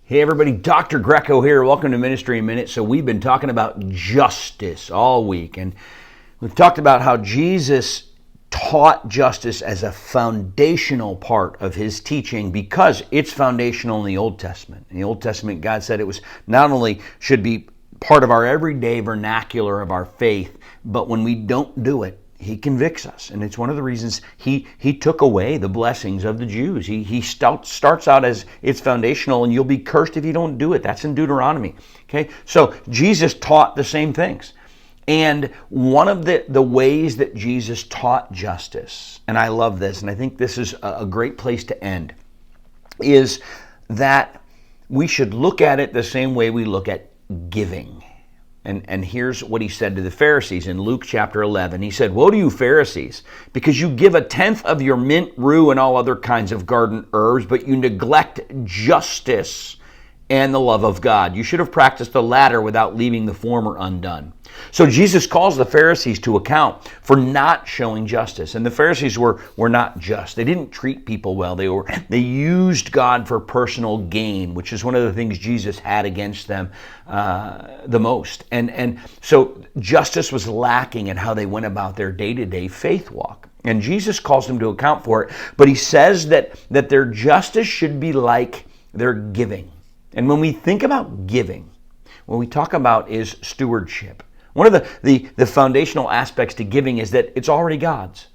Hey everybody, Dr. Greco here. Welcome to Ministry in Minutes. So we've been talking about justice all week, and we've talked about how Jesus taught justice as a foundational part of his teaching because it's foundational in the Old Testament. In the Old Testament, God said it was not only should be part of our everyday vernacular of our faith, but when we don't do it, he convicts us. And it's one of the reasons he took away the blessings of the Jews. He starts out as it's foundational, and you'll be cursed if you don't do it. That's in Deuteronomy. Okay, so Jesus taught the same things. And one of the ways that Jesus taught justice, and I love this, and I think this is a great place to end, is that we should look at it the same way we look at giving. And here's what he said to the Pharisees in Luke chapter 11. He said, "Woe to you, Pharisees, because you give a tenth of your mint, rue, and all other kinds of garden herbs, but you neglect justice and the love of God. You should have practiced the latter without leaving the former undone." So Jesus calls the Pharisees to account for not showing justice. And the Pharisees were not just. They didn't treat people well. They used God for personal gain, which is one of the things Jesus had against them the most. And so justice was lacking in how they went about their day-to-day faith walk. And Jesus calls them to account for it, but he says that their justice should be like their giving. And when we think about giving, what we talk about is stewardship. One of the foundational aspects to giving is that it's already God's.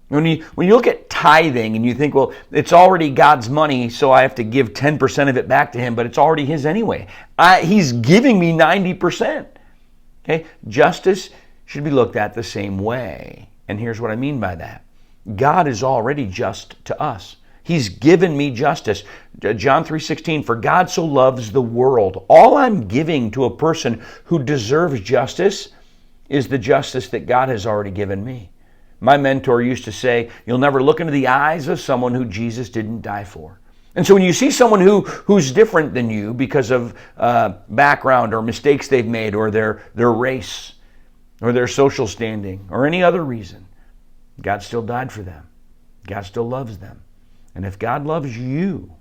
When you look at tithing and you think, well, it's already God's money, so I have to give 10% of it back to him, but it's already his anyway. He's giving me 90%. Okay? Justice should be looked at the same way. And here's what I mean by that. God is already just to us. He's given me justice. John 3:16, "For God so loves the world." All I'm giving to a person who deserves justice is the justice that God has already given me. My mentor used to say, "You'll never look into the eyes of someone who Jesus didn't die for." And so when you see someone who's different than you because of background or mistakes they've made or their race or their social standing or any other reason, God still died for them. God still loves them. And if God loves you,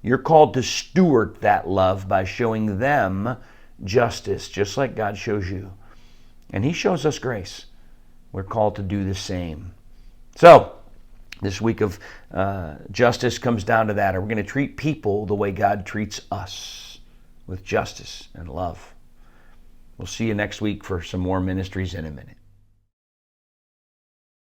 you're called to steward that love by showing them justice, just like God shows you. And he shows us grace. We're called to do the same. So, this week of justice comes down to that. Are we going to treat people the way God treats us, with justice and love? We'll see you next week for some more Ministries in a Minute.